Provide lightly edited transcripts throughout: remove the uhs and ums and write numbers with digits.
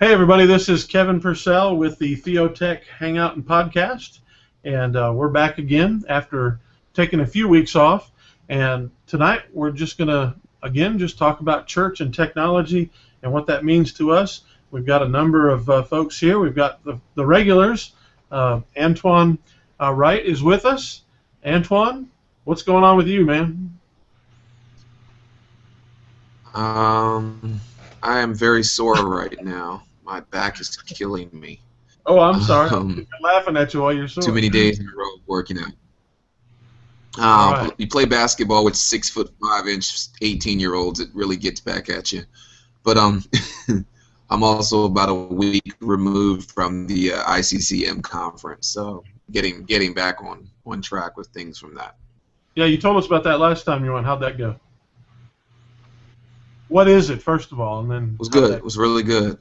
Hey everybody, this is Kevin Purcell with the Theotek Hangout and Podcast, and we're back again after taking a few weeks off. And tonight we're just going to again just talk about church and technology and what that means to us. We've got a number of folks here. We've got the regulars. Antoine Wright is with us. Antoine, what's going on with you, man? I am very sore right now. My back is killing me. Oh, I'm sorry. I'm laughing at you while you're sore. Too many days in a row working out. Right. You play basketball with 6'5" 18-year-olds. It really gets back at you. But I'm also about a week removed from the ICCM conference, so getting back on track with things from that. Yeah, you told us about that last time you went. How'd that go? What is it, first of all, and then? It was good. It was really good.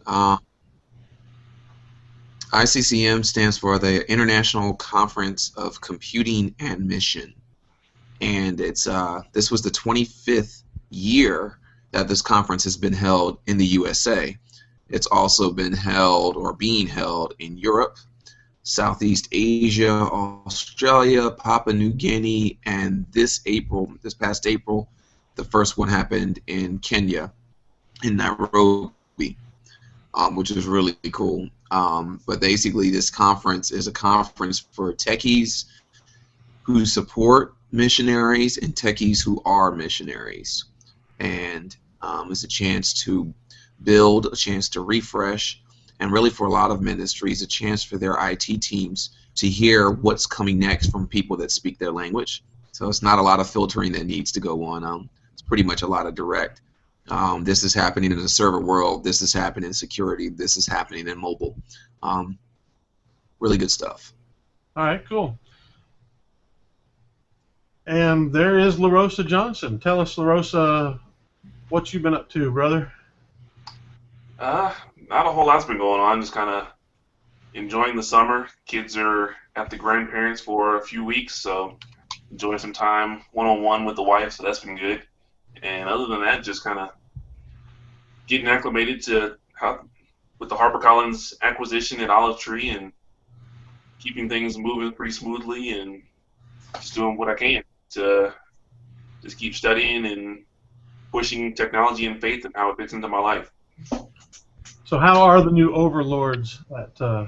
ICCM stands for the International Conference of Computing and Mission, and it's this was the 25th year that this conference has been held in the USA. It's also been held or being held in Europe, Southeast Asia, Australia, Papua New Guinea, and this past April, the first one happened in Kenya, in Nairobi, which is really cool. But basically, this conference is a conference for techies who support missionaries and techies who are missionaries. And it's a chance to build, a chance to refresh, and really for a lot of ministries, a chance for their IT teams to hear what's coming next from people that speak their language. So it's not a lot of filtering that needs to go on. It's pretty much a lot of direct. This is happening in the server world. This is happening in security. This is happening in mobile. Really good stuff. All right, cool. And there is LaRosa Johnson. Tell us, LaRosa, what you've been up to, brother. Not a whole lot's been going on. Just kind of enjoying the summer. Kids are at the grandparents for a few weeks, so enjoying some time one-on-one with the wife, so that's been good. And other than that, just kind of getting acclimated to with the HarperCollins acquisition at Olive Tree and keeping things moving pretty smoothly and just doing what I can to just keep studying and pushing technology and faith and how it fits into my life. So how are the new overlords at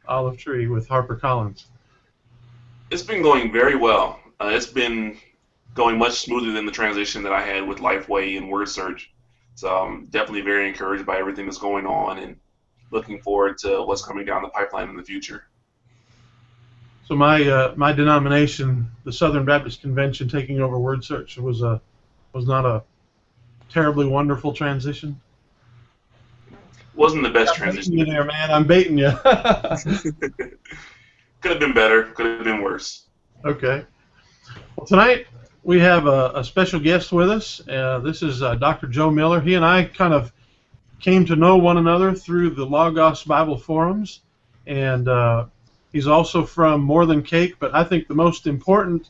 Olive Tree with HarperCollins? It's been going very well. It's been going much smoother than the transition that I had with Lifeway and WordSearch. So I'm definitely very encouraged by everything that's going on and looking forward to what's coming down the pipeline in the future. So my denomination, the Southern Baptist Convention, taking over WordSearch was not a terribly wonderful transition. Wasn't the best transition. I'm baiting you there, man. I'm baiting you. Could have been better. Could have been worse. Okay. Well, tonight we have a special guest with us. This is Dr. Joe Miller. He and I kind of came to know one another through the Logos Bible forums, and he's also from More Than Cake, but I think the most important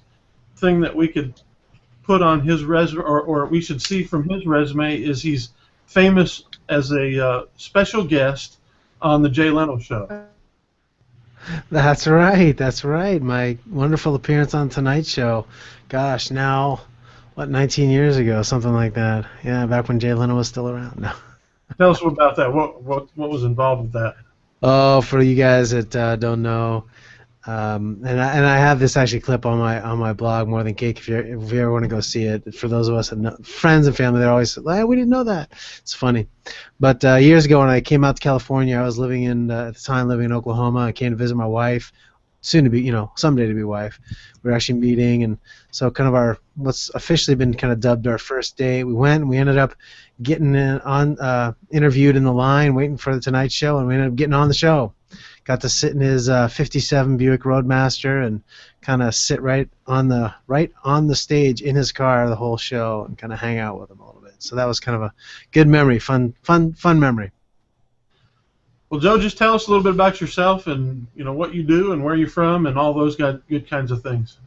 thing that we could put on his resume, or we should see from his resume, is he's famous as a special guest on the Jay Leno Show. That's right. That's right. My wonderful appearance on Tonight Show. Gosh, now, 19 years ago, something like that. Yeah, back when Jay Leno was still around. No. Tell us about that. What was involved with that? Oh, for you guys that don't know, and I have this actually clip on my blog, More Than Cake. If you ever want to go see it, for those of us that know, friends and family, they're always like, hey, we didn't know that. It's funny. But years ago when I came out to California, I was living at the time living in Oklahoma. I came to visit my wife, soon to be, someday to be wife. We were actually meeting, and so kind of what's officially been kind of dubbed our first date. We went, and we ended up getting interviewed in the line, waiting for the Tonight Show, and we ended up getting on the show. Got to sit in his '57 Buick Roadmaster and kind of sit right on the stage in his car the whole show and kind of hang out with him a little bit. So that was kind of a good memory, fun memory. Well, Joe, just tell us a little bit about yourself and what you do and where you're from and all those good kinds of things.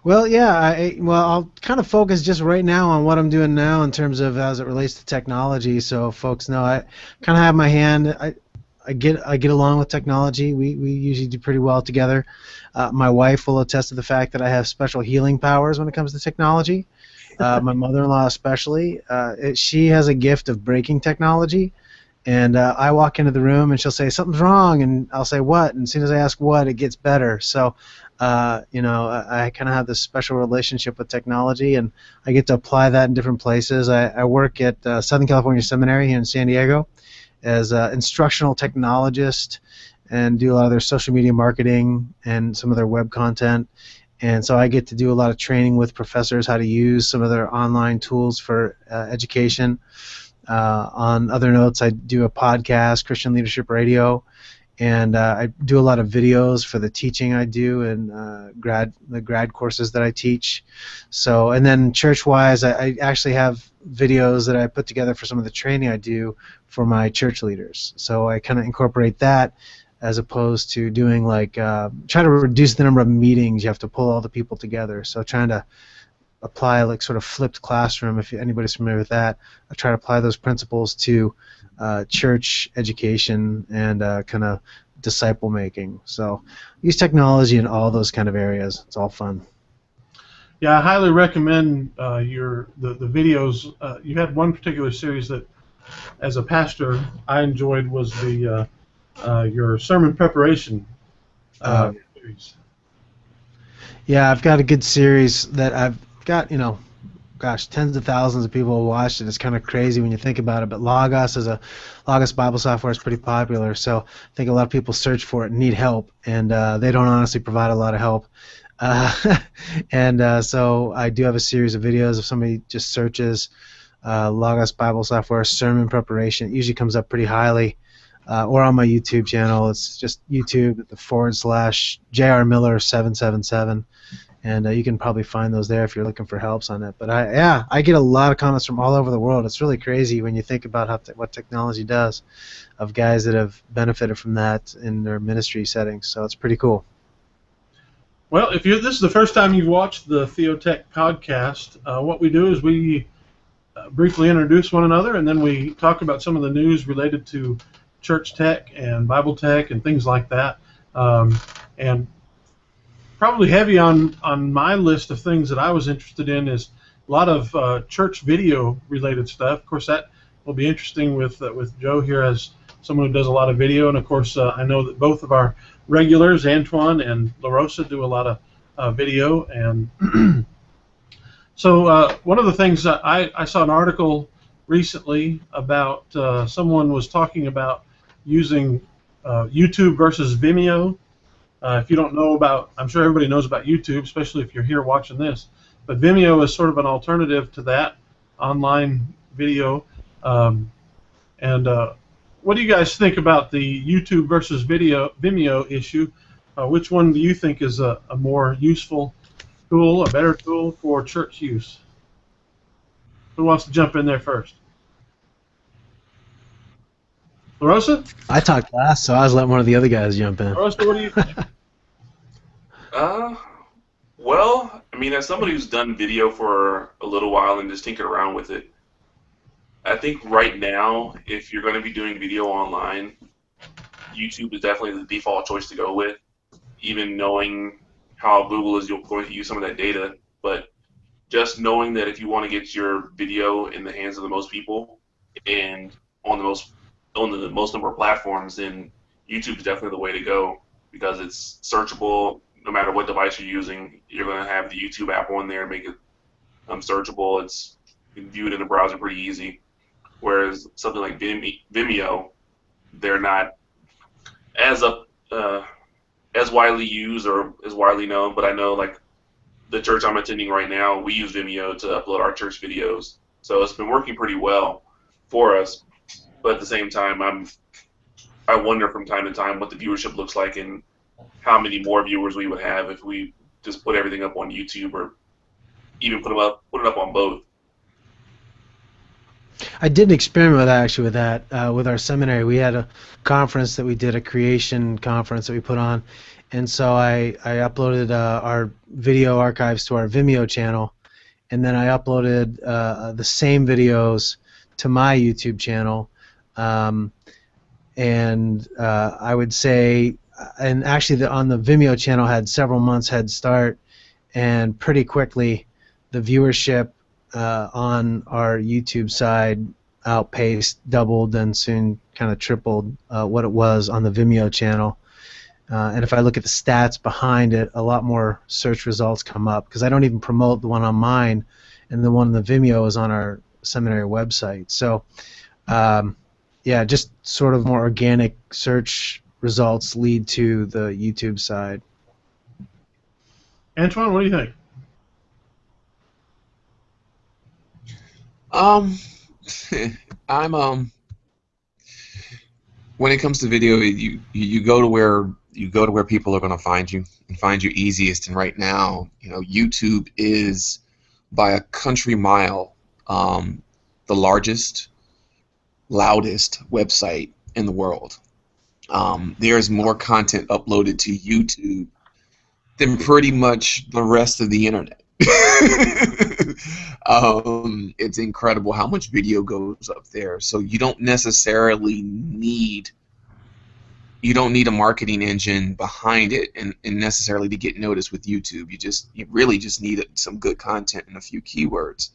Well, yeah. I'll kind of focus just right now on what I'm doing now in terms of as it relates to technology. So folks know I kind of have my hand. I get along with technology. We usually do pretty well together. My wife will attest to the fact that I have special healing powers when it comes to technology. My mother-in-law especially. She has a gift of breaking technology. And I walk into the room and she'll say, something's wrong. And I'll say, what? And as soon as I ask what, it gets better. So, I kind of have this special relationship with technology, and I get to apply that in different places. I work at Southern California Seminary here in San Diego as an instructional technologist and do a lot of their social media marketing and some of their web content. And so I get to do a lot of training with professors how to use some of their online tools for education. On other notes, I do a podcast, Christian Leadership Radio, and I do a lot of videos for the teaching I do and the grad courses that I teach. So, and then church-wise, I actually have videos that I put together for some of the training I do for my church leaders. So I kind of incorporate that as opposed to doing like try to reduce the number of meetings you have to pull all the people together. So trying to apply like sort of flipped classroom, if anybody's familiar with that. I try to apply those principles to church education and kind of disciple making. So use technology in all those kind of areas. It's all fun. Yeah, I highly recommend the videos. You had one particular series that, as a pastor, I enjoyed was the your sermon preparation series. Yeah, I've got a good series that I've got, tens of thousands of people have watched it. It's kind of crazy when you think about it, but Logos Bible software is pretty popular, so I think a lot of people search for it and need help, and they don't honestly provide a lot of help. So I do have a series of videos. If somebody just searches Logos Bible software sermon preparation, it usually comes up pretty highly. Or on my YouTube channel, it's just YouTube /JR Miller 777. And you can probably find those there if you're looking for helps on it. But I get a lot of comments from all over the world. It's really crazy when you think about what technology does, of guys that have benefited from that in their ministry settings. So it's pretty cool. Well, if this is the first time you've watched the Theotek podcast, what we do is we briefly introduce one another, and then we talk about some of the news related to church tech and Bible tech and things like that. And probably heavy on my list of things that I was interested in is a lot of church video related stuff. Of course, that will be interesting with Joe here as someone who does a lot of video, and of course I know that both of our regulars, Antoine and LaRosa, do a lot of video. And so one of the things that I saw an article recently about someone was talking about using YouTube versus Vimeo. If you don't know about, I'm sure everybody knows about YouTube, especially if you're here watching this, but Vimeo is sort of an alternative to that online video. What do you guys think about the YouTube versus Vimeo issue? Which one do you think is a more useful tool, a better tool for church use? Who wants to jump in there first? LaRosa? I talked last, so I was letting one of the other guys jump in. LaRosa, what do you think? Well, I mean, as somebody who's done video for a little while and just tinkered around with it, I think right now, if you're going to be doing video online, YouTube is definitely the default choice to go with, even knowing how Google is going to use some of that data. But just knowing that if you want to get your video in the hands of the most people and on the most number of platforms, then YouTube is definitely the way to go, because it's searchable. No matter what device you're using, you're going to have the YouTube app on there, make it searchable. It's viewed in the browser pretty easy. Whereas something like Vimeo, they're not as widely used or as widely known. But I know, like, the church I'm attending right now, we use Vimeo to upload our church videos. So it's been working pretty well for us. But at the same time, I wonder from time to time what the viewership looks like and how many more viewers we would have if we just put everything up on YouTube, or even put it up on both. I did an experiment with that with our seminary. We had a conference that we did, a creation conference that we put on, and so I uploaded our video archives to our Vimeo channel, and then I uploaded the same videos to my YouTube channel, and I would say, and actually on the Vimeo channel had several months head start, and pretty quickly the viewership on our YouTube side outpaced, doubled, and soon kind of tripled what it was on the Vimeo channel. And if I look at the stats behind it, a lot more search results come up, because I don't even promote the one on mine, and the one on the Vimeo is on our seminary website. So yeah, just sort of more organic search results lead to the YouTube side. Antoine, what do you think? I'm when it comes to video, you go to where people are going to find you and find you easiest. And right now, YouTube is by a country mile the largest, loudest website in the world. There's more content uploaded to YouTube than pretty much the rest of the internet. It's incredible how much video goes up there. So you don't necessarily need a marketing engine behind it and necessarily to get noticed with YouTube. You really just need some good content and a few keywords.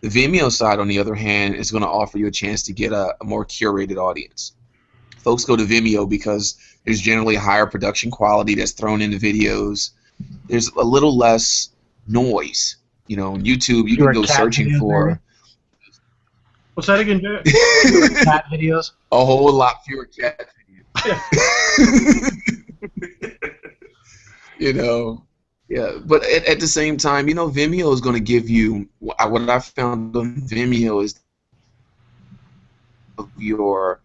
The Vimeo side, on the other hand, is going to offer you a chance to get a more curated audience. Folks go to Vimeo because there's generally a higher production quality that's thrown into videos. There's a little less noise. On YouTube, you can go searching for. What's that again, Jared? Cat videos. A whole lot fewer cat videos. Yeah. But at the same time, Vimeo is going to give you what I found on Vimeo is your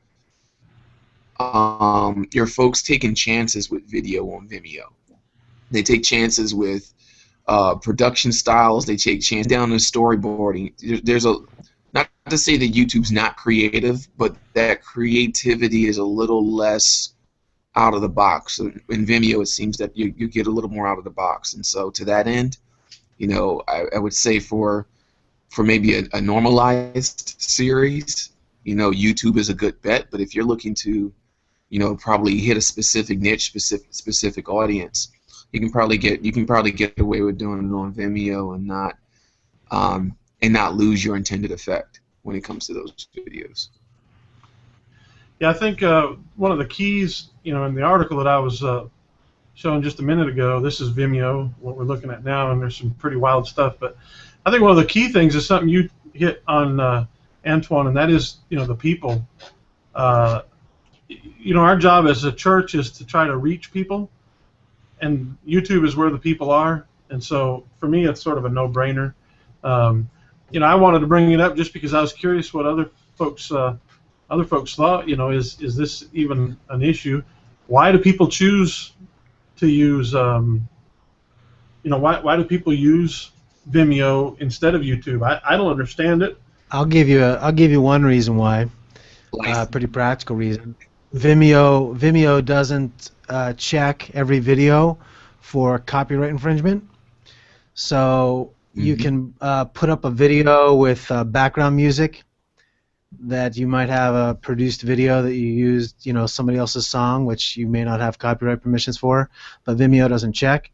folks taking chances with video on Vimeo. They take chances with production styles. They take chances down to storyboarding. There's not to say that YouTube's not creative, but that creativity is a little less out of the box. In Vimeo, it seems that you get a little more out of the box. And so to that end, I would say for maybe a normalized series, YouTube is a good bet. But if you're looking to, probably hit a specific niche, specific audience, you can probably get away with doing it on Vimeo and not lose your intended effect when it comes to those videos. Yeah, I think one of the keys, in the article that I was showing just a minute ago, this is Vimeo, what we're looking at now, and there's some pretty wild stuff. But I think one of the key things is something you hit on, Antoine, and that is, the people. Our job as a church is to try to reach people, and YouTube is where the people are. And so for me, it's sort of a no-brainer. I wanted to bring it up just because I was curious what other folks thought. Is this even an issue? Why do people choose to use? Why do people use Vimeo instead of YouTube? I don't understand it. I'll give you one reason why. Pretty practical reason. Vimeo doesn't check every video for copyright infringement. So you can put up a video with background music that you might have a produced video that you used, somebody else's song, which you may not have copyright permissions for, but Vimeo doesn't check.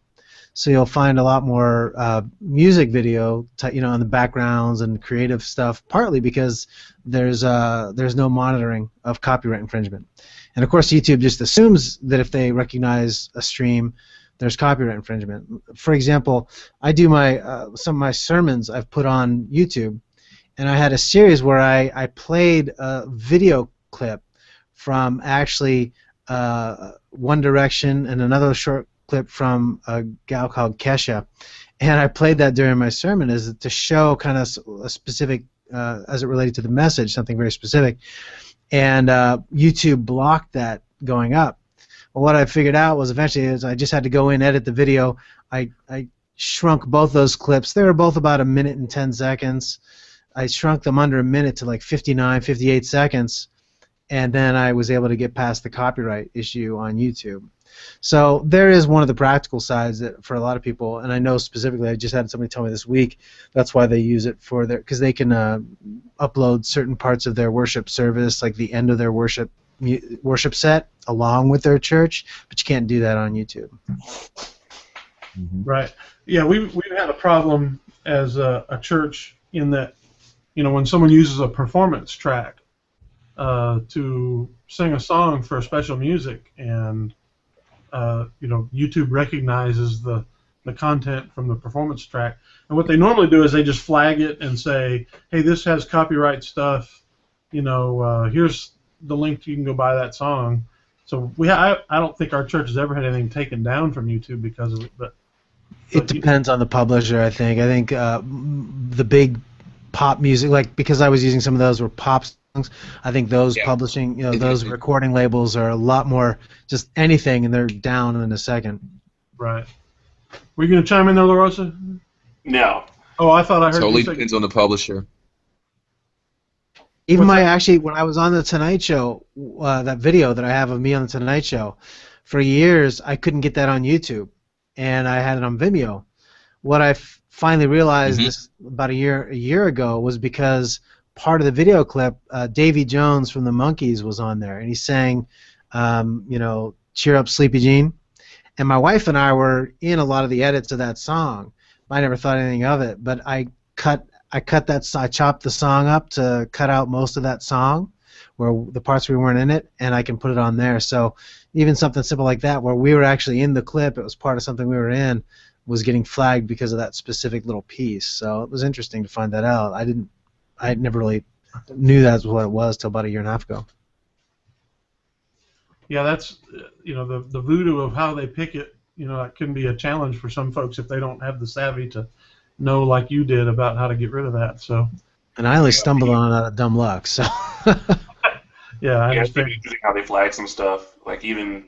So you'll find a lot more music video, in the backgrounds and creative stuff, partly because there's no monitoring of copyright infringement. And of course, YouTube just assumes that if they recognize a stream, there's copyright infringement. For example, I do some of my sermons I've put on YouTube, and I had a series where I played a video clip from actually One Direction and another short clip from a gal called Kesha, and I played that during my sermon as to show kind of a specific, as it related to the message, something very specific, and YouTube blocked that going up. Well, what I figured out was eventually I just had to go in, edit the video. I shrunk both those clips. They were both about 1 minute and 10 seconds. I shrunk them under a minute to like 59, 58 seconds, and then I was able to get past the copyright issue on YouTube. So there is one of the practical sides that for a lot of people, and I know specifically, I just had somebody tell me this week, that's why they use it for their, because they can upload certain parts of their worship service, like the end of their worship set, along with their church, but you can't do that on YouTube. Mm-hmm. Right. Yeah, we've had a problem as a church in that, you know, when someone uses a performance track to sing a song for special music, and you know, YouTube recognizes the content from the performance track, and what they normally do is they just flag it and say, hey, this has copyright stuff, you know, here's the link, you can go buy that song. So I don't think our church has ever had anything taken down from YouTube because of it, but it depends on the publisher, I think. I think the big pop music, like, because I was using some of those were pop songs, I think those publishing, you know, those recording labels are a lot more just anything, and they're down in a second. Right. Were you going to chime in there, La Rosa? No. Oh, I thought I heard Totally you say... depends on the publisher. Even actually, when I was on the Tonight Show, that video that I have of me on the Tonight Show, for years I couldn't get that on YouTube, and I had it on Vimeo. What I finally realized this about a year ago was because part of the video clip, Davy Jones from the Monkees was on there, and he sang, you know, "Cheer Up, Sleepy Jean," and my wife and I were in a lot of the edits of that song. I never thought anything of it, but I chopped the song up to cut out most of that song, where the parts we weren't in it, and I can put it on there. So even something simple like that, where we were actually in the clip, it was part of something we were in, was getting flagged because of that specific little piece. So it was interesting to find that out. I never really knew that's what it was till about a year and a half ago. Yeah, that's, you know, the voodoo of how they pick it. You know, that can be a challenge for some folks if they don't have the savvy to know, like you did, about how to get rid of that. So. And I only stumbled on it out of dumb luck. So. Yeah, I understand. Using how they flag some stuff, like even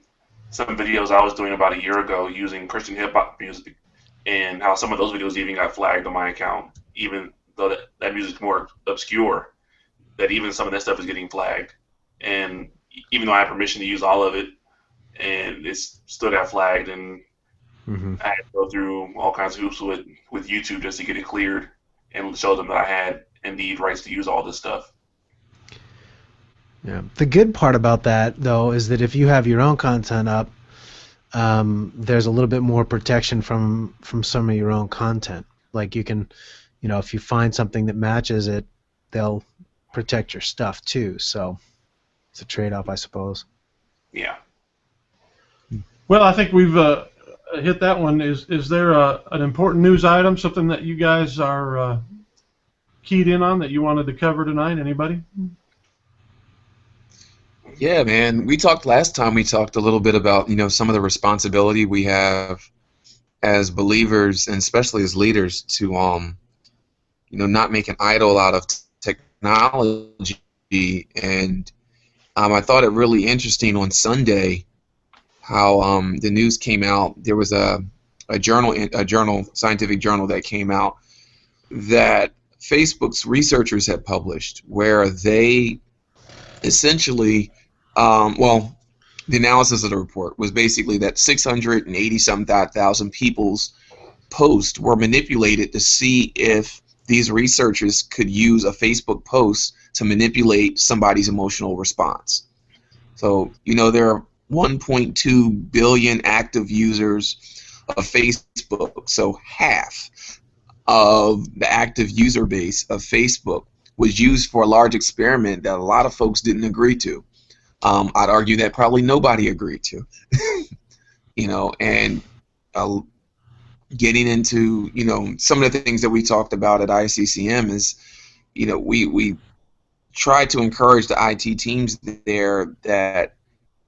some videos I was doing about a year ago using Christian hip hop music, and how some of those videos even got flagged on my account, even though that music's more obscure. That even some of that stuff is getting flagged, and even though I have permission to use all of it, and it's still got flagged, and I had to go through all kinds of hoops with YouTube just to get it cleared and show them that I had indeed rights to use all this stuff. Yeah. The good part about that, though, is that if you have your own content up, there's a little bit more protection from some of your own content. Like you can, you know, if you find something that matches it, they'll protect your stuff too. So it's a trade-off, I suppose. Yeah. Well, I think we've hit that one. Is there an important news item, something that you guys are keyed in on that you wanted to cover tonight? Anybody? Yeah, man. Last time we talked a little bit about, you know, some of the responsibility we have as believers, and especially as leaders, to you know, not make an idol out of technology. And I thought it really interesting on Sunday how the news came out. There was a scientific journal that came out that Facebook's researchers had published, where they essentially, the analysis of the report was basically that 680-some-thousand people's posts were manipulated to see if these researchers could use a Facebook post to manipulate somebody's emotional response. So, you know, there are 1.2 billion active users of Facebook, so half of the active user base of Facebook was used for a large experiment that a lot of folks didn't agree to. I'd argue that probably nobody agreed to. You know, and getting into, you know, some of the things that we talked about at ICCM is, you know, we tried to encourage the IT teams there that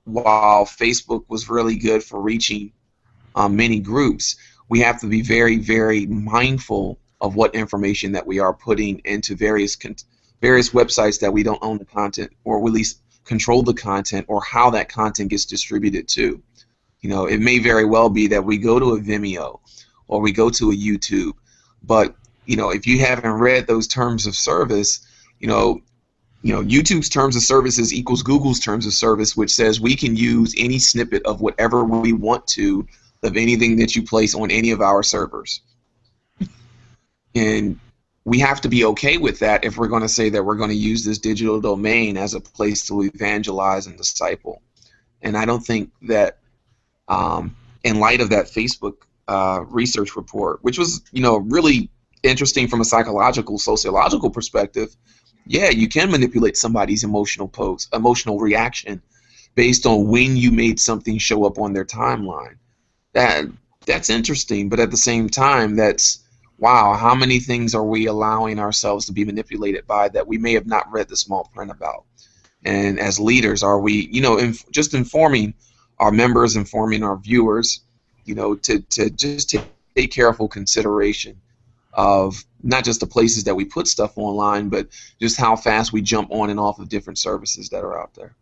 while Facebook was really good for reaching many groups, we have to be very, very mindful of what information that we are putting into various websites that we don't own the content, or at least control the content, or how that content gets distributed to. You know, it may very well be that we go to a Vimeo or we go to a YouTube, but, you know, if you haven't read those terms of service, you know, YouTube's terms of services equals Google's terms of service, which says we can use any snippet of whatever we want to of anything that you place on any of our servers. And we have to be okay with that if we're going to say that we're going to use this digital domain as a place to evangelize and disciple. And I don't think that in light of that Facebook research report, which was really interesting from a psychological, sociological perspective, yeah, you can manipulate somebody's emotional reaction based on when you made something show up on their timeline. That's interesting, but at the same time, that's wow, how many things are we allowing ourselves to be manipulated by that we may have not read the small print about? And as leaders, are we, just informing our members, informing our viewers, to just take careful consideration of not just the places that we put stuff online, but just how fast we jump on and off of different services that are out there.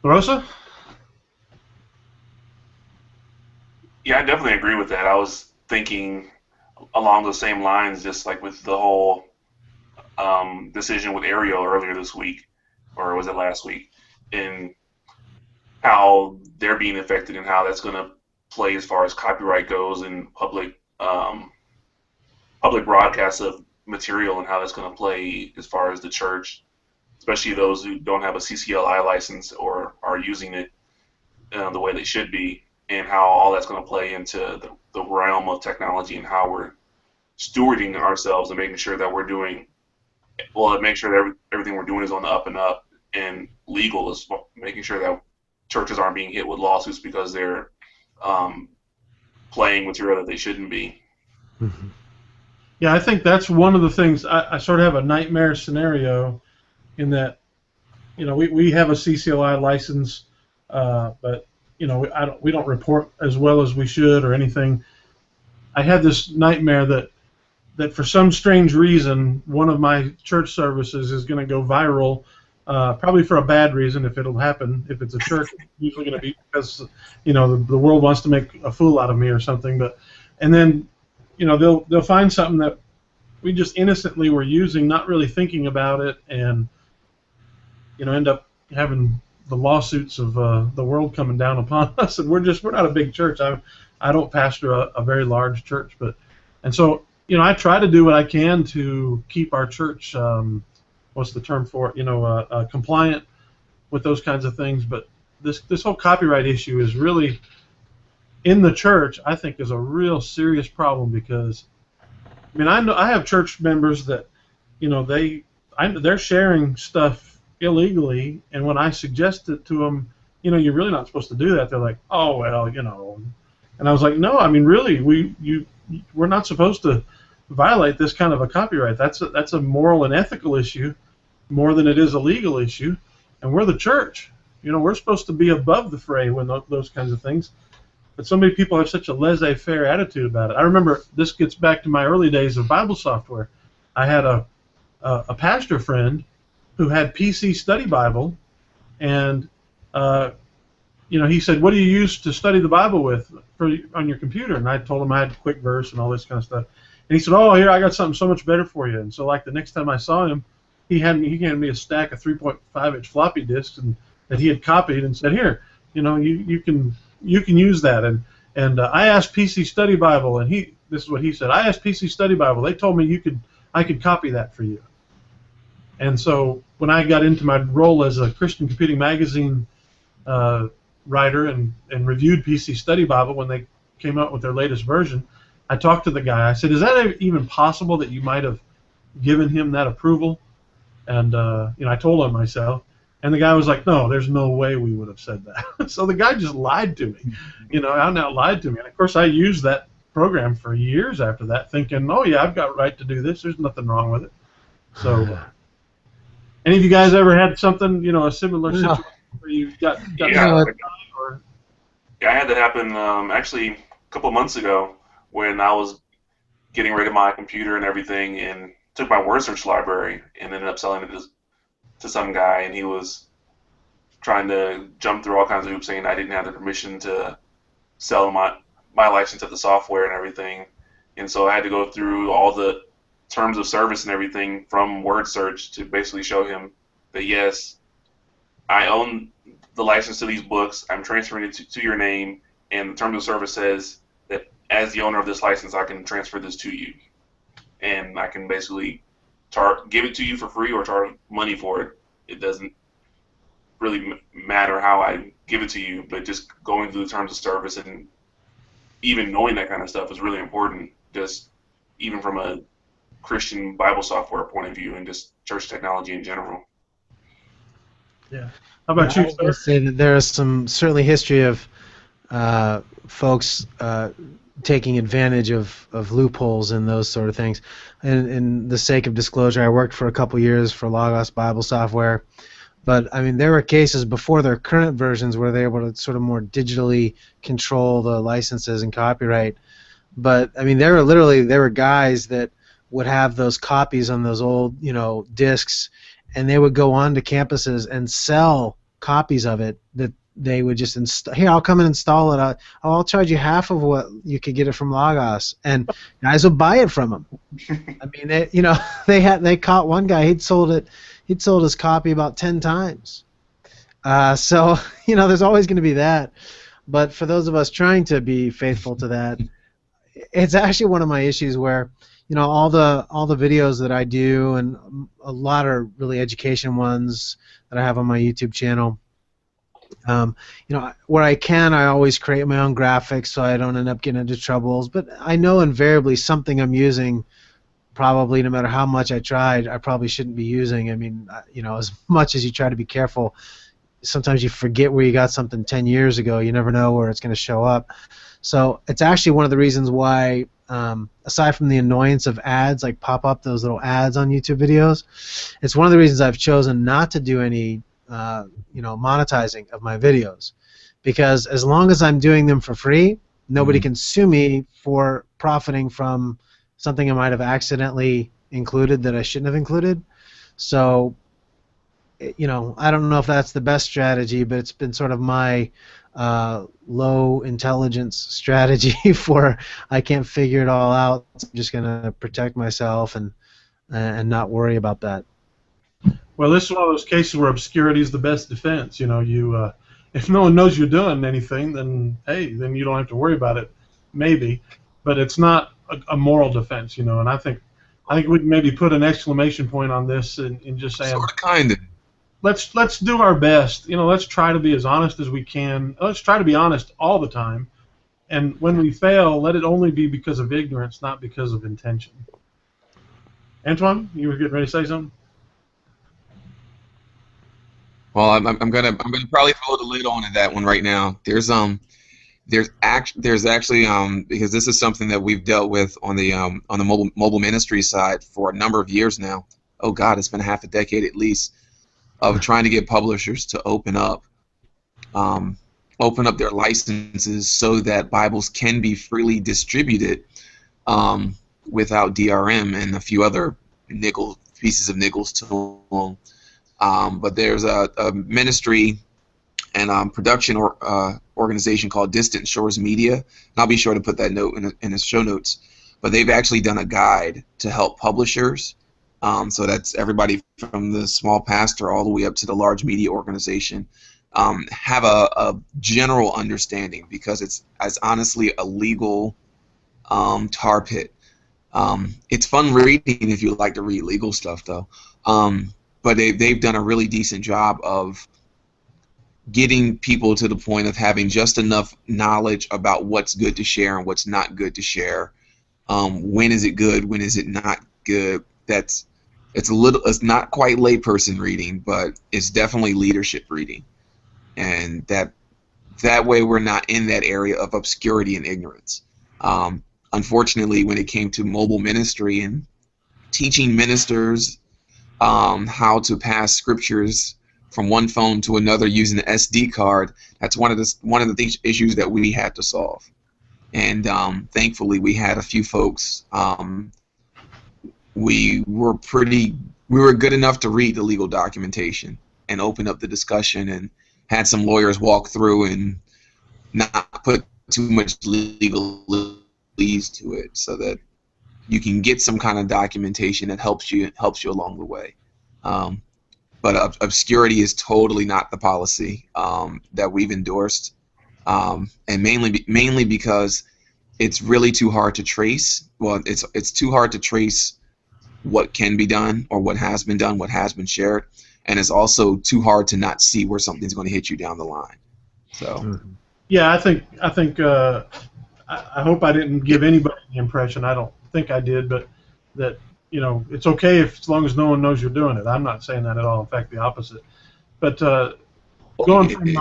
Rosa? Yeah, I definitely agree with that. I was thinking along those same lines, just like with the whole decision with Ariel earlier this week, or was it last week, and how they're being affected and how that's going to play as far as copyright goes and public broadcasts of material, and how that's going to play as far as the church, especially those who don't have a CCLI license or are using it the way they should be, and how all that's going to play into the realm of technology and how we're stewarding ourselves and making sure that we're doing well, make sure that everything we're doing is on the up and up, and legal is making sure that churches aren't being hit with lawsuits because they're playing material that they shouldn't be. Mm-hmm. Yeah, I think that's one of the things. I sort of have a nightmare scenario in that, we have a CCLI license, but we don't report as well as we should or anything. I had this nightmare that for some strange reason, one of my church services is going to go viral, probably for a bad reason if it'll happen. If it's a church, it's usually going to be because, the world wants to make a fool out of me or something. And then, they'll find something that we just innocently were using, not really thinking about it, and, end up having the lawsuits of the world coming down upon us. And we're not a big church. I don't pastor a very large church, and so I try to do what I can to keep our church, what's the term for it, compliant with those kinds of things. But this whole copyright issue is really in the church, I think, is a real serious problem because, I have church members that, they're sharing stuff illegally, and when I suggest it to them, you're really not supposed to do that. They're like, oh well, and I was like, no, really, we're not supposed to violate this kind of a copyright. That's a moral and ethical issue more than it is a legal issue, and we're the church. We're supposed to be above the fray when those kinds of things. But so many people have such a laissez-faire attitude about it. I remember, this gets back to my early days of Bible software. I had a pastor friend who had PC Study Bible, and he said, "What do you use to study the Bible with on your computer?" And I told him I had Quick Verse and all this kind of stuff. And he said, "Oh, here, I got something so much better for you." And so, like, the next time I saw him, he handed me a stack of 3.5-inch floppy disks that he had copied and said, "Here, you can use that." And I asked PC Study Bible, and this is what he said. I asked PC Study Bible. They told me I could copy that for you. And so when I got into my role as a Christian Computing Magazine writer and reviewed PC Study Bible when they came out with their latest version, I talked to the guy. I said, "Is that even possible that you might have given him that approval?" And I told him myself. And the guy was like, "No, there's no way we would have said that." So the guy just lied to me, out and out lied to me. And of course, I used that program for years after that, thinking, "Oh yeah, I've got right to do this. There's nothing wrong with it." So, any of you guys ever had something, a similar situation where you got yeah, I had that happen actually a couple months ago when I was getting rid of my computer and everything, and took my word search library and ended up selling it to some guy, and he was trying to jump through all kinds of hoops saying I didn't have the permission to sell my license of the software and everything. And so I had to go through all the terms of service and everything from word search to basically show him that yes, I own the license to these books. I'm transferring it to your name, and the terms of service says that as the owner of this license, I can transfer this to you, and I can basically give it to you for free or charge money for it. It doesn't really matter how I give it to you, but just going through the terms of service and even knowing that kind of stuff is really important, just even from a Christian Bible software point of view and just church technology in general. Yeah. How about I you, was going sir? to say that there is some certainly history of folks taking advantage of loopholes and those sort of things. And in the sake of disclosure, I worked for a couple years for Logos Bible Software. But, I mean, there were cases before their current versions where they were able to sort of more digitally control the licenses and copyright. But, I mean, there were guys that would have those copies on those old, discs, and they would go on to campuses and sell copies of it that they would just install. Here, I'll come and install it. I'll charge you half of what you could get it from Logos, and guys would buy it from them. I mean, they caught one guy. He'd sold his copy about 10 times. So there's always going to be that. But for those of us trying to be faithful to that, it's actually one of my issues where all the videos that I do, and a lot are really education ones that I have on my YouTube channel. Where I can, I always create my own graphics so I don't end up getting into troubles. But I know invariably something I'm using, probably no matter how much I tried, I probably shouldn't be using. I mean, as much as you try to be careful, sometimes you forget where you got something 10 years ago. You never know where it's going to show up. So it's actually one of the reasons why, aside from the annoyance of ads, like pop up those little ads on YouTube videos, it's one of the reasons I've chosen not to do any monetizing of my videos, because as long as I'm doing them for free, nobody can sue me for profiting from something I might have accidentally included that I shouldn't have included. So, I don't know if that's the best strategy, but it's been sort of my low intelligence strategy for I can't figure it all out. I'm just going to protect myself and not worry about that. Well, this is one of those cases where obscurity is the best defense. If no one knows you're doing anything, then then you don't have to worry about it, maybe. But it's not a moral defense, And I think we can maybe put an exclamation point on this and just saying, Sort of, kind of. Let's do our best. Let's try to be as honest as we can. Let's try to be honest all the time. And when we fail, let it only be because of ignorance, not because of intention. Antoine, you were getting ready to say something? Well, I'm gonna probably throw the lid on that one right now. There's actually because this is something that we've dealt with on the mobile ministry side for a number of years now. Oh God, it's been half a decade at least of trying to get publishers to open up their licenses so that Bibles can be freely distributed without DRM and a few other pieces of niggles to them. But there's a ministry and production organization called Distant Shores Media, and I'll be sure to put that note in the show notes. But they've actually done a guide to help publishers. So that's everybody from the small pastor all the way up to the large media organization have a general understanding, because it's honestly a legal tar pit. It's fun reading if you like to read legal stuff, though. But they've done a really decent job of getting people to the point of having just enough knowledge about what's good to share and what's not good to share. When is it good? When is it not good? It's not quite layperson reading, but it's definitely leadership reading, and that way we're not in that area of obscurity and ignorance. Unfortunately, when it came to mobile ministry and teaching ministers how to pass scriptures from one phone to another using an SD card, that's one of the issues that we had to solve. And thankfully, we had a few folks. We were good enough to read the legal documentation and open up the discussion, and had some lawyers walk through and not put too much legalese to it, so that you can get some kind of documentation that helps you along the way. But obscurity is totally not the policy that we've endorsed, and mainly because it's really too hard to trace. Well, it's too hard to trace what can be done or what has been done, what has been shared, and it's also too hard to not see where something's going to hit you down the line. So, yeah, I think I hope I didn't give anybody the impression. I don't think I did, but that it's okay as long as no one knows you're doing it. I'm not saying that at all. In fact, the opposite. But going from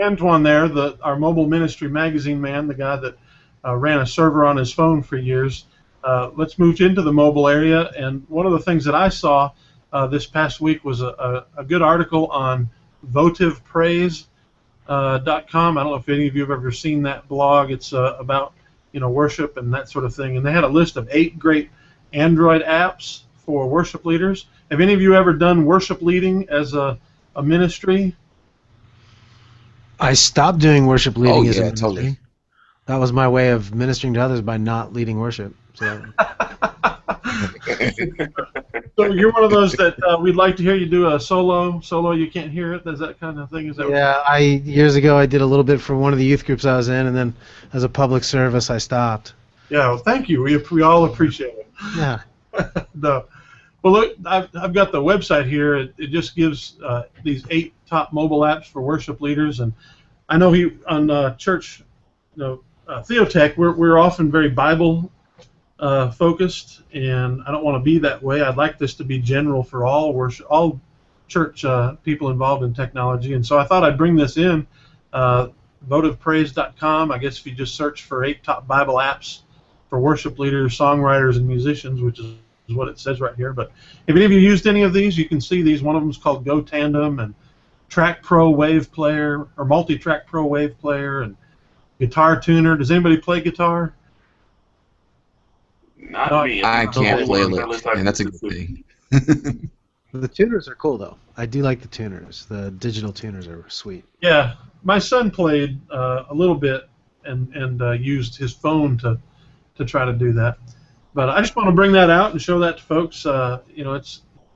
Antoine there, our mobile ministry magazine man, the guy that ran a server on his phone for years. Let's move into the mobile area, and one of the things that I saw this past week was a good article on votivepraise.com. I don't know if any of you have ever seen that blog. It's about worship and that sort of thing, and they had a list of 8 great Android apps for worship leaders. Have any of you ever done worship leading as a ministry? I stopped doing worship leading as a ministry. Totally. That was my way of ministering to others by not leading worship. So, so you're one of those that we'd like to hear you do a solo. You can't hear it. Is that kind of thing? Is that? Yeah, years ago I did a little bit for one of the youth groups I was in, and then as a public service I stopped. Yeah, well, thank you. We all appreciate it. Yeah. Well, look, I've got the website here. It just gives these 8 top mobile apps for worship leaders, and I know on church, Theotek, we're often very Bible focused, and I don't want to be that way. I'd like this to be general for all church people involved in technology, and so I thought I'd bring this in. Votivepraise.com. I guess if you just search for 8 top Bible apps for worship leaders, songwriters, and musicians, which is what it says right here. But if any of you used any of these, you can see these. One of them is called Go Tandem, and Track Pro Wave Player, or Multi-Track Pro Wave Player, and Guitar Tuner. Does anybody play guitar? Not me. I can't play a lick, and that's a good thing. The tuners are cool, though. I do like the tuners. The digital tuners are sweet. Yeah, my son played a little bit and used his phone to try to do that. But I just want to bring that out and show that to folks.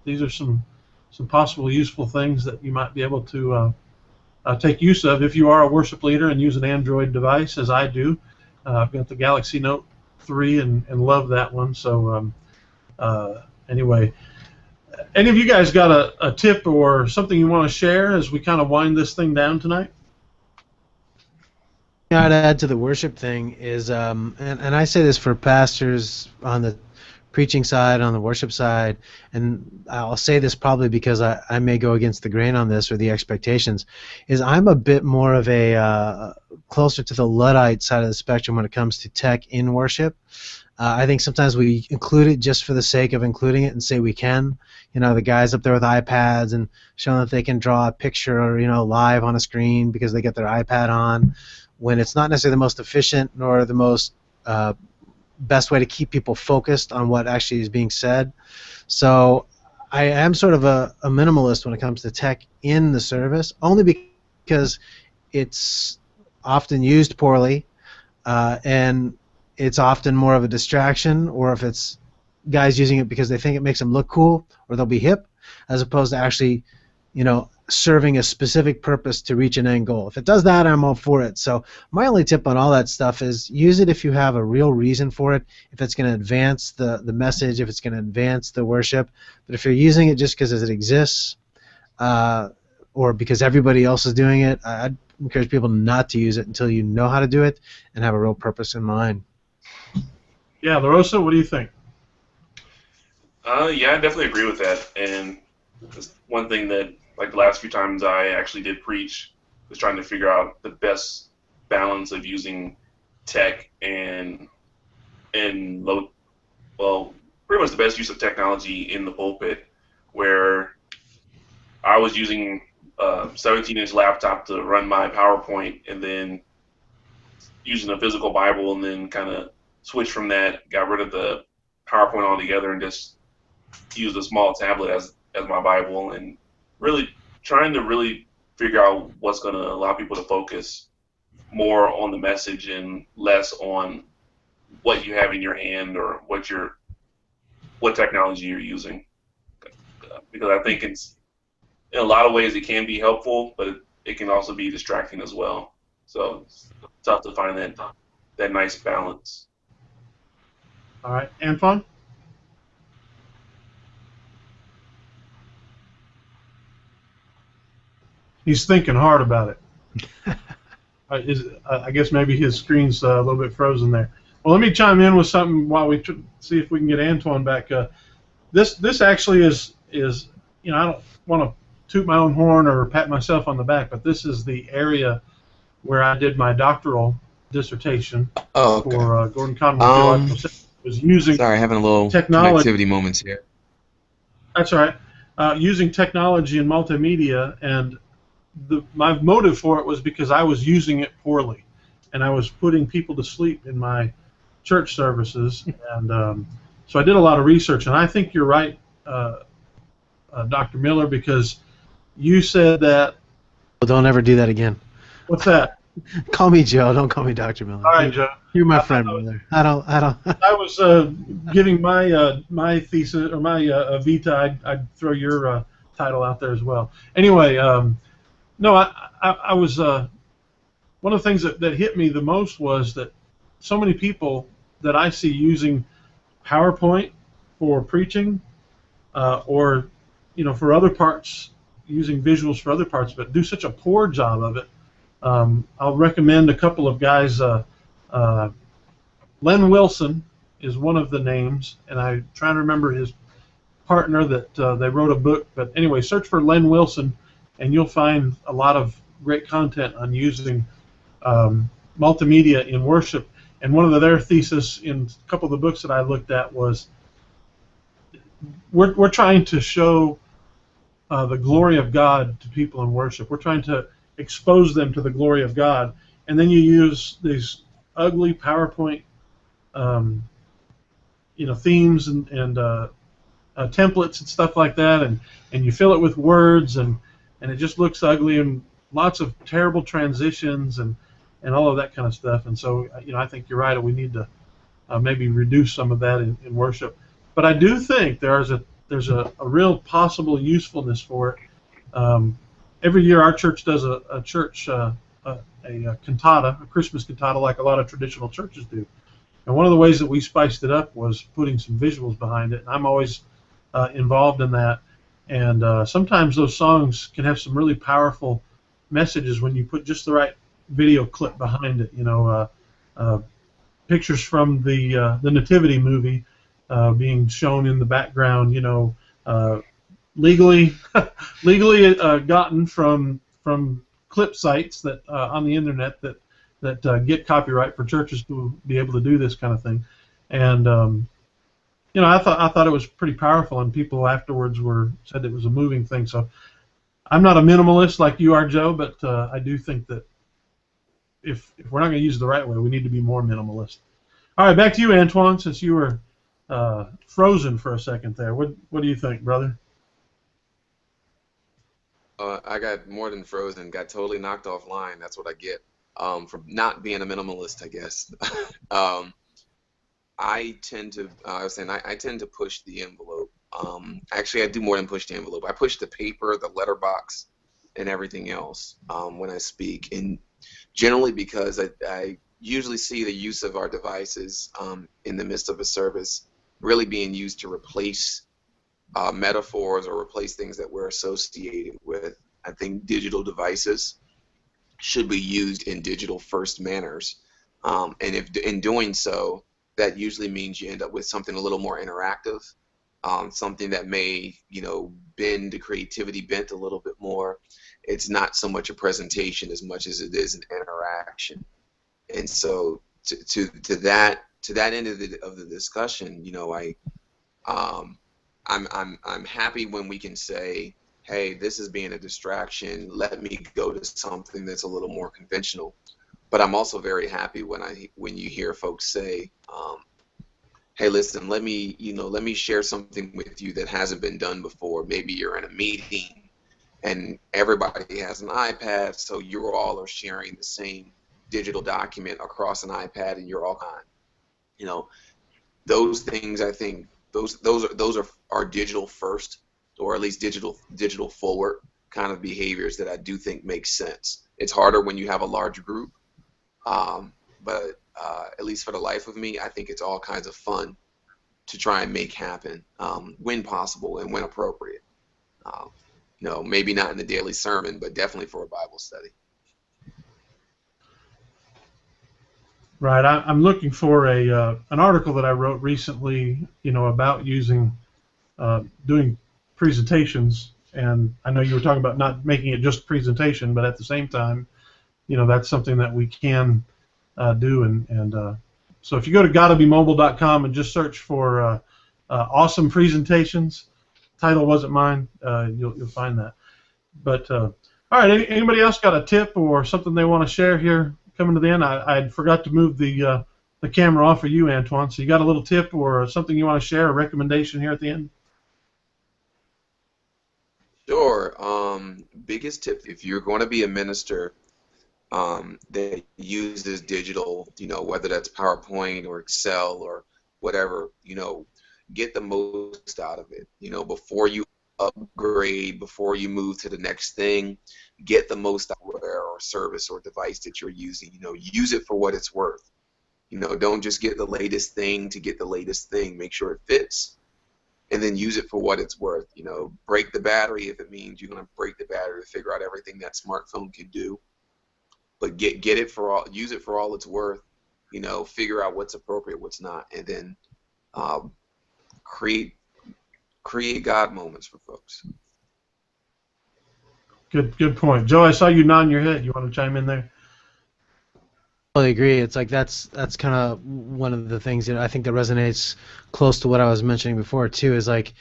These are some possible useful things that you might be able to take use of if you are a worship leader and use an Android device, as I do. I've got the Galaxy Note 3 and love that one. So anyway, any of you guys got a tip or something you want to share as we kind of wind this thing down tonight? I'd add to the worship thing is, and I say this for pastors on the preaching side, on the worship side, and I'll say this probably because I may go against the grain on this or the expectations, is I'm a bit more of a closer to the Luddite side of the spectrum when it comes to tech in worship. I think sometimes we include it just for the sake of including it and say we can. The guys up there with iPads and showing that they can draw a picture or, live on a screen because they get their iPad on, when it's not necessarily the most efficient nor the most best way to keep people focused on what actually is being said. So I am sort of a minimalist when it comes to tech in the service, only because it's often used poorly, and it's often more of a distraction, or if it's guys using it because they think it makes them look cool or they'll be hip, as opposed to actually, serving a specific purpose to reach an end goal. If it does that, I'm all for it. So my only tip on all that stuff is use it if you have a real reason for it, if it's going to advance the message, if it's going to advance the worship. But if you're using it just because it exists or because everybody else is doing it, I'd encourage people not to use it until you know how to do it and have a real purpose in mind. Yeah, LaRosa, what do you think? Yeah, I definitely agree with that. And it's one thing that, like the last few times I actually did preach, was trying to figure out the best balance of using tech and pretty much the best use of technology in the pulpit, where I was using a 17-inch laptop to run my PowerPoint, and then using a physical Bible, and then kind of switched from that, got rid of the PowerPoint altogether, and just used a small tablet as my Bible, and really trying to really figure out what's going to allow people to focus more on the message and less on what you have in your hand or what you're what technology you're using, because I think it's in a lot of ways it can be helpful, but it can also be distracting as well. So it's tough to find that nice balance. All right, Antoine? He's thinking hard about it. I guess maybe his screen's a little bit frozen there. Well, let me chime in with something while we see if we can get Antoine back. This actually is I don't want to toot my own horn or pat myself on the back, but this is the area where I did my doctoral dissertation for Gordon Conwell Theological Seminary. Was using having a little technology. connectivity moments here. That's all right. Using technology and multimedia, and my motive for it was because I was using it poorly, and I was putting people to sleep in my church services, and so I did a lot of research. And I think you're right, Dr. Miller, because you said that. Well, don't ever do that again. What's that? Call me Joe. Don't call me Dr. Miller. All right, Joe. You're my friend, brother. I don't. I was giving my thesis or my vita. I'd throw your title out there as well. Anyway, no, I was one of the things that hit me the most was that so many people that I see using PowerPoint for preaching, or for other parts, using visuals for other parts, but do such a poor job of it. I'll recommend a couple of guys. Len Wilson is one of the names, and I'm trying to remember his partner that they wrote a book. But anyway, search for Len Wilson, and you'll find a lot of great content on using multimedia in worship. And one of their thesis in a couple of the books that I looked at was we're trying to show the glory of God to people in worship. We're trying to expose them to the glory of God, and then you use these ugly PowerPoint, themes and templates and stuff like that, and you fill it with words, and it just looks ugly, and lots of terrible transitions and all of that kind of stuff. And so, I think you're right. We need to maybe reduce some of that in worship. But I do think there's a real possible usefulness for it. Every year, our church does a cantata, a Christmas cantata, like a lot of traditional churches do. And one of the ways that we spiced it up was putting some visuals behind it. And I'm always involved in that. And sometimes those songs can have some really powerful messages when you put just the right video clip behind it. Pictures from the Nativity movie being shown in the background. Legally gotten from clip sites that on the internet that get copyright for churches to be able to do this kind of thing, and I thought it was pretty powerful, and people afterwards said it was a moving thing. So I'm not a minimalist like you are, Joe, but I do think that if we're not going to use it the right way, we need to be more minimalist. All right, back to you, Antoine, since you were frozen for a second there. What do you think, brother? I got more than frozen. Got totally knocked offline. That's what I get from not being a minimalist, I guess. I tend to push the envelope. Actually, I do more than push the envelope. I push the paper, the letterbox, and everything else when I speak. And generally because I usually see the use of our devices in the midst of a service really being used to replace metaphors or replace things that we're associated with. I think digital devices should be used in digital first manners, and if in doing so, that usually means you end up with something a little more interactive, something that may bend the creativity bent a little bit more. It's not so much a presentation as much as it is an interaction. And so to that end of the discussion, I'm happy when we can say, hey, this is being a distraction. Let me go to something that's a little more conventional. But I'm also very happy when you hear folks say, hey, listen, let me share something with you that hasn't been done before. Maybe you're in a meeting and everybody has an iPad, so you all are sharing the same digital document across an iPad, and you're all on. Those things I think those are digital first, or at least digital forward kind of behaviors that I do think make sense. It's harder when you have a large group, but at least for the life of me, I think it's all kinds of fun to try and make happen when possible and when appropriate. Maybe not in the daily sermon, but definitely for a Bible study. Right. I'm looking for an article that I wrote recently, about doing presentations, and I know you were talking about not making it just presentation, but at the same time, that's something that we can do, and so if you go to gottabemobile.com and just search for awesome presentations, title wasn't mine, you'll find that. But all right, anybody else got a tip or something they want to share here coming to the end? I forgot to move the camera off for you, Antoine. So you got a little tip or something you want to share, a recommendation here at the end? Sure. Biggest tip, if you're going to be a minister that uses digital, whether that's PowerPoint or Excel or whatever, get the most out of it. Before you upgrade, before you move to the next thing, get the most out of whatever or service or device that you're using. Use it for what it's worth. Don't just get the latest thing to get the latest thing. Make sure it fits, and then use it for what it's worth. Break the battery if it means you're going to break the battery to figure out everything that smartphone can do. But get it for all, use it for all it's worth. Figure out what's appropriate, what's not, and then create God moments for folks. Good point, Joe. I saw you nodding your head. You want to chime in there? I totally agree. It's like that's kind of one of the things I think that resonates close to what I was mentioning before too. Is like,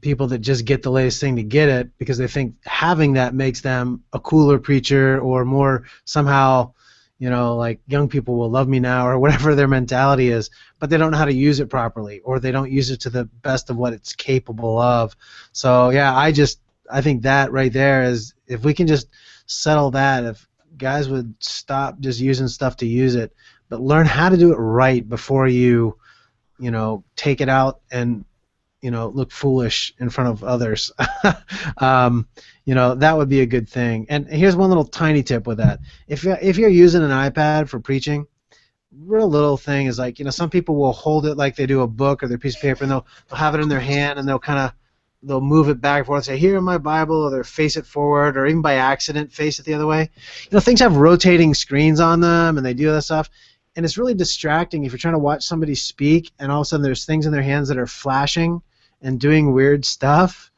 people that just get the latest thing to get it because they think having that makes them a cooler preacher or more somehow, like young people will love me now or whatever their mentality is, but they don't know how to use it properly or they don't use it to the best of what it's capable of. So yeah, I think that right there is, if we can just settle that, if guys would stop just using stuff to use it, but learn how to do it right before you take it out and look foolish in front of others. That would be a good thing. And here's one little tiny tip with that. If you're using an iPad for preaching, real little thing is like, some people will hold it like they do a book or their piece of paper, and they'll have it in their hand and they'll move it back and forth and say, here in my Bible, or they'll face it forward, or even by accident face it the other way. Things have rotating screens on them, and they do that stuff. And it's really distracting if you're trying to watch somebody speak, and all of a sudden there's things in their hands that are flashing and doing weird stuff.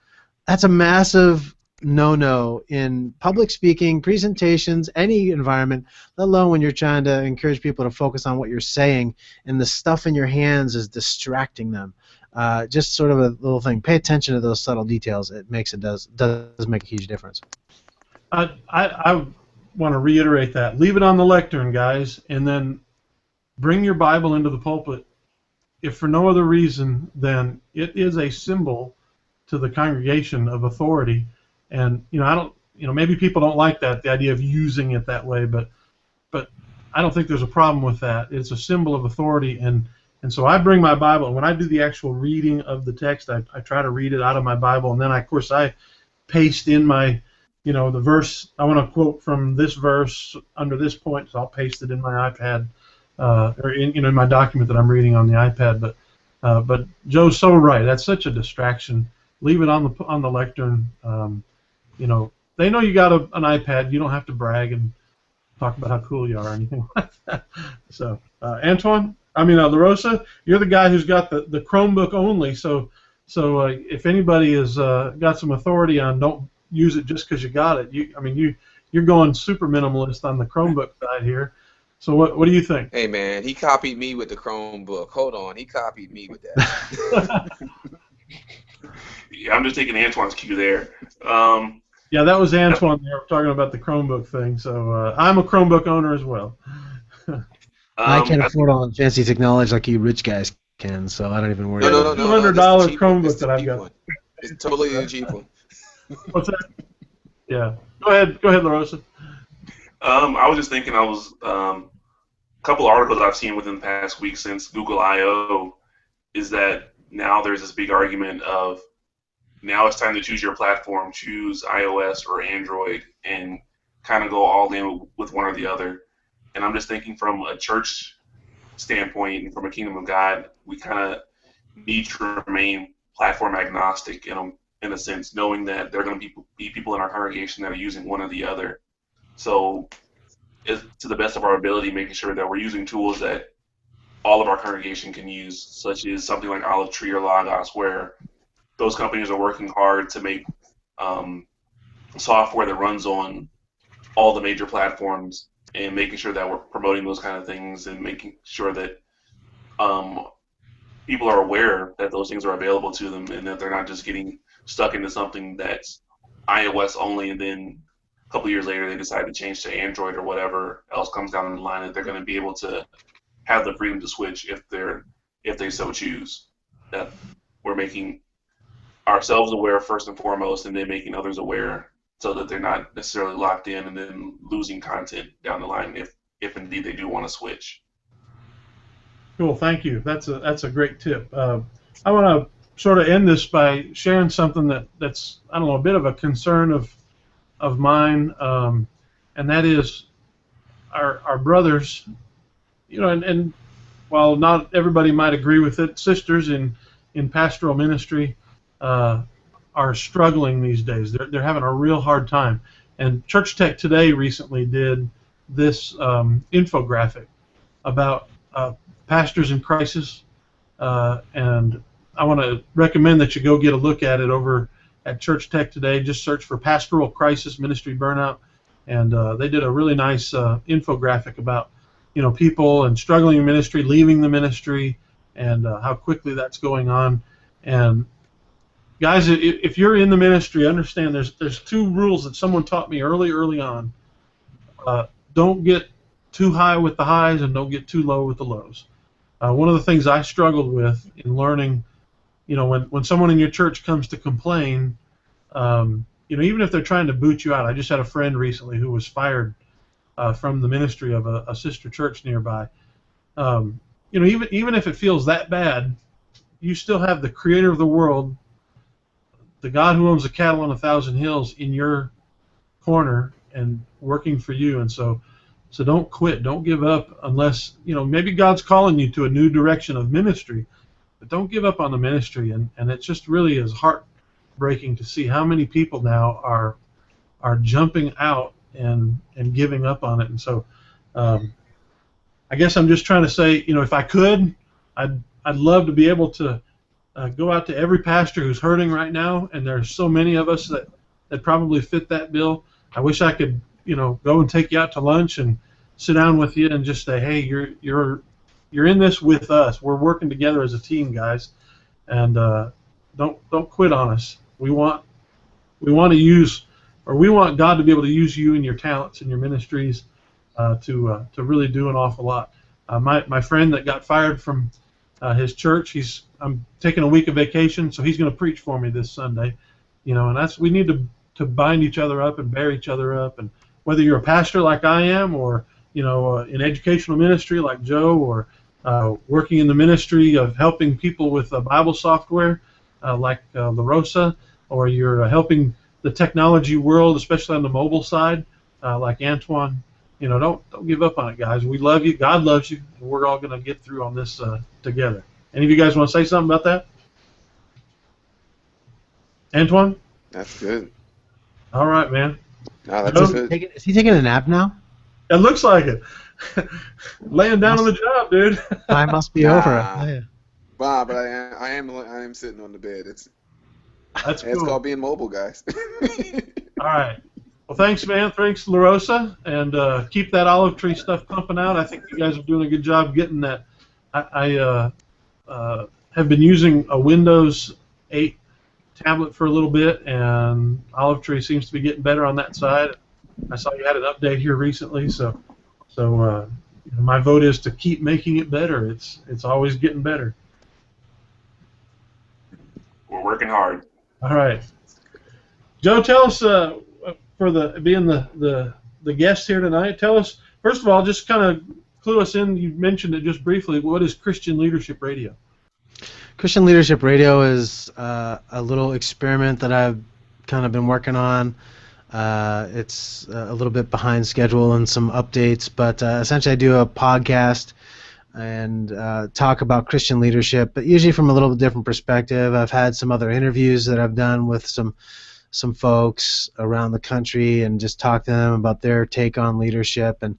That's a massive no-no in public speaking, presentations, any environment, let alone when you're trying to encourage people to focus on what you're saying, and the stuff in your hands is distracting them. Just sort of a little thing. Pay attention to those subtle details. It does make a huge difference. I want to reiterate that. Leave it on the lectern, guys, and then bring your Bible into the pulpit. If for no other reason than it is a symbol to the congregation of authority, and maybe people don't like that, the idea of using it that way, but I don't think there's a problem with that. It's a symbol of authority, and so I bring my Bible, and when I do the actual reading of the text, I try to read it out of my Bible, and then of course I paste in my, the verse. I want to quote from this verse under this point, so I'll paste it in my iPad, or in my document that I'm reading on the iPad. But Joe's so right. That's such a distraction. Leave it on the lectern. They know you got an iPad. You don't have to brag and talk about how cool you are or anything like that. So, Antoine, LaRosa, you're the guy who's got the Chromebook only. So if anybody has got some authority on, don't use it just because you got it. You're going super minimalist on the Chromebook side here. So what do you think? Hey man, he copied me with the Chromebook. Hold on, he copied me with that. Yeah, I'm just taking Antoine's cue there. Yeah, that was Antoine there talking about the Chromebook thing. So I'm a Chromebook owner as well. I can't afford all the fancy technology like you rich guys can, so I don't even worry. No, $200 Chromebook that I've got. It's totally the cheap one. What's that? Yeah. Go ahead, LaRosa. I was just thinking, a couple articles I've seen within the past week since Google I/O is that now there's this big argument of now it's time to choose your platform, choose iOS or Android, and kind of go all in with one or the other. And I'm just thinking from a church standpoint and from a kingdom of God, we kind of need to remain platform agnostic in a sense, knowing that there are going to be people in our congregation that are using one or the other. So, to the best of our ability, making sure that we're using tools that all of our congregation can use, such as something like Olive Tree or Logos, where those companies are working hard to make software that runs on all the major platforms, and making sure that we're promoting those kind of things and making sure that people are aware that those things are available to them and that they're not just getting stuck into something that's iOS only, and then a couple years later they decide to change to Android or whatever else comes down the line, that they're going to be able to have the freedom to switch if they so choose. That we're making ourselves aware first and foremost, and then making others aware so that they're not necessarily locked in and then losing content down the line if indeed they do want to switch. Cool, thank you. That's a great tip. I want to sort of end this by sharing something that's I don't know, a bit of a concern of mine, and that is our brothers, you know, and while not everybody might agree with it, sisters in pastoral ministry are struggling these days. They're having a real hard time. And Church Tech Today recently did this infographic about pastors in crisis, and I want to recommend that you go get a look at it over at Church Tech Today. Just search for Pastoral Crisis Ministry Burnout, and they did a really nice infographic about, you know, people and struggling in ministry, leaving the ministry, and how quickly that's going on. And guys, if you're in the ministry, understand there's two rules that someone taught me early on. Don't get too high with the highs and don't get too low with the lows. One of the things I struggled with in learning, you know, when someone in your church comes to complain, you know, even if they're trying to boot you out. I just had a friend recently who was fired from the ministry of a sister church nearby. You know, even if it feels that bad, you still have the Creator of the world, the God who owns the cattle on 1,000 hills, in your corner and working for you. And so don't quit, don't give up, unless, you know, maybe God's calling you to a new direction of ministry, but don't give up on the ministry. And it just really is heartbreaking to see how many people now are jumping out and giving up on it. And so I guess I'm just trying to say, you know, if I could, I'd love to be able to go out to every pastor who's hurting right now, and there's so many of us that probably fit that bill. I wish I could, you know, go and take you out to lunch and sit down with you and just say, hey, you're in this with us. We're working together as a team, guys, and don't quit on us. We want to use, or we want God to be able to use you and your talents and your ministries to really do an awful lot. My friend that got fired from his church, I'm taking a week of vacation, so he's going to preach for me this Sunday. You know, and we need to bind each other up and bear each other up. And whether you're a pastor like I am, or, you know, in educational ministry like Joe, or working in the ministry of helping people with Bible software like LaRosa, or you're helping the technology world, especially on the mobile side, like Antoine, you know, don't give up on it, guys. We love you. God loves you. And we're all going to get through on this together. Any of you guys want to say something about that? Antoine? That's good. All right, man. No, that's good. Is he taking a nap now? It looks like it. Laying down on the job, dude. Time must be over. Wow, but I am sitting on the bed. That's cool. It's called being mobile, guys. All right. Well, thanks, man. Thanks, LaRosa, and keep that olive tree stuff pumping out. I think you guys are doing a good job getting that. I have been using a Windows 8 tablet for a little bit, and Olive Tree seems to be getting better on that side. I saw you had an update here recently, so my vote is to keep making it better. It's always getting better. We're working hard. All right, Joe, tell us for being the guest here tonight. Tell us, first of all, just kind of clue us in. You mentioned it just briefly. What is Christian Leadership Radio? Christian Leadership Radio is a little experiment that I've kind of been working on. It's a little bit behind schedule and some updates, but essentially I do a podcast and talk about Christian leadership, but usually from a little bit different perspective. I've had some other interviews that I've done with some folks around the country and just talk to them about their take on leadership. And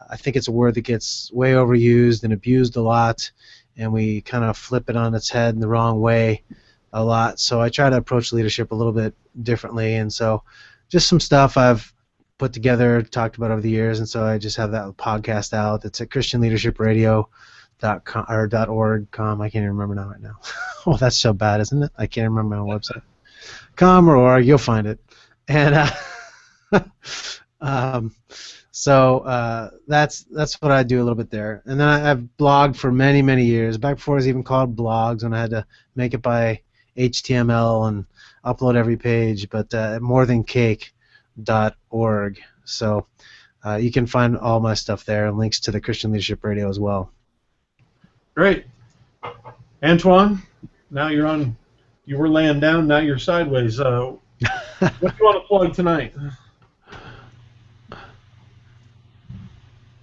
I think it's a word that gets way overused and abused a lot, and we kind of flip it on its head in the wrong way a lot. So I try to approach leadership a little bit differently, and so just some stuff I've put together, talked about over the years, and so I just have that podcast out. It's at christianleadershipradio.com or .org. I can't even remember now right now. Well, that's so bad, isn't it? I can't remember my own website. Com or org, you'll find it. And so that's what I do a little bit there. And then I've blogged for many, many years, back before it was even called blogs, when I had to make it by HTML and upload every page, but at morethancake.org. So you can find all my stuff there and links to the Christian Leadership Radio as well. Great. Antoine, now you were laying down, now you're sideways. What do you want to plug tonight?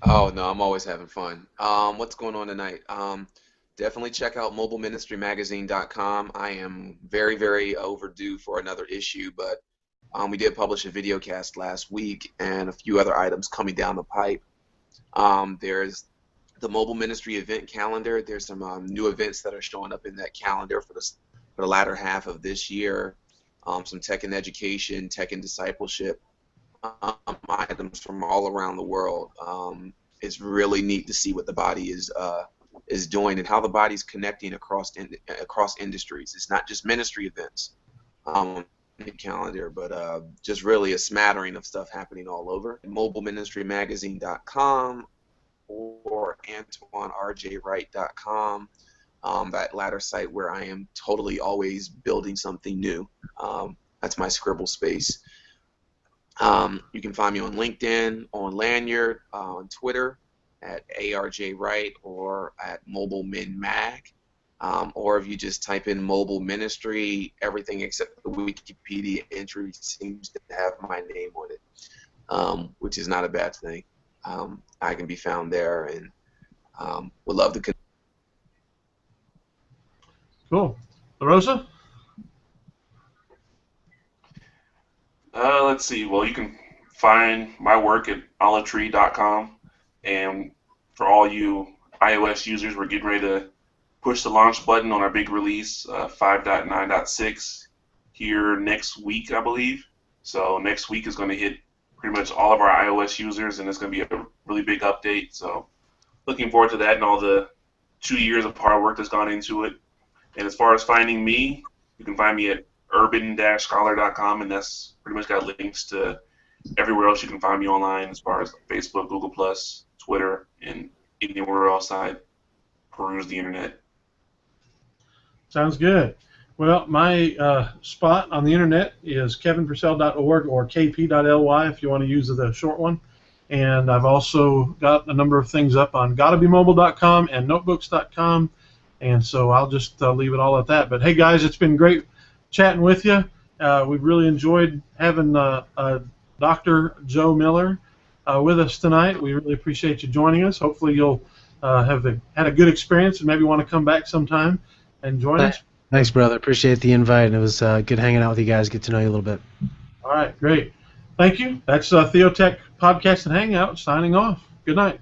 Oh, no, I'm always having fun. What's going on tonight? Definitely check out mobileministrymagazine.com. I am very, very overdue for another issue, but we did publish a video cast last week and a few other items coming down the pipe. There's the Mobile Ministry event calendar. There's some new events that are showing up in that calendar for the latter half of this year. Some tech and education, tech and discipleship items from all around the world. It's really neat to see what the body is doing and how the body's connecting across industries. It's not just ministry events in the calendar, but just really a smattering of stuff happening all over. mobileministrymagazine.com or AntoineRJWright.com. That latter site where I am totally always building something new. That's my scribble space. You can find me on LinkedIn, on Lanyard, on Twitter at ARJWright or at MobileMinMag. Or if you just type in Mobile Ministry, everything except the Wikipedia entry seems to have my name on it, which is not a bad thing. I can be found there and would love to connect. Cool. LaRosa? Let's see. Well, you can find my work at olivetree.com, and for all you iOS users, we're getting ready to push the launch button on our big release 5.9.6 here next week, I believe. So next week is going to hit pretty much all of our iOS users, and it's going to be a really big update. So looking forward to that and all the 2 years of hard work that's gone into it. And as far as finding me, you can find me at urban-scholar.com, and that's pretty much got links to everywhere else you can find me online, as far as Facebook, Google+, Twitter, and anywhere else I peruse the internet. Sounds good. Well, my spot on the internet is kevinpurcell.org or kp.ly if you want to use the short one. And I've also got a number of things up on gottabemobile.com and notebooks.com. And so I'll just leave it all at that. But hey, guys, it's been great chatting with you. We've really enjoyed having Dr. Joe Miller with us tonight. We really appreciate you joining us. Hopefully you'll have had a good experience and maybe want to come back sometime and join us. Thanks, brother. Appreciate the invite. It was good hanging out with you guys, get to know you a little bit. All right, great. Thank you. That's Theotek Podcast and Hangout signing off. Good night.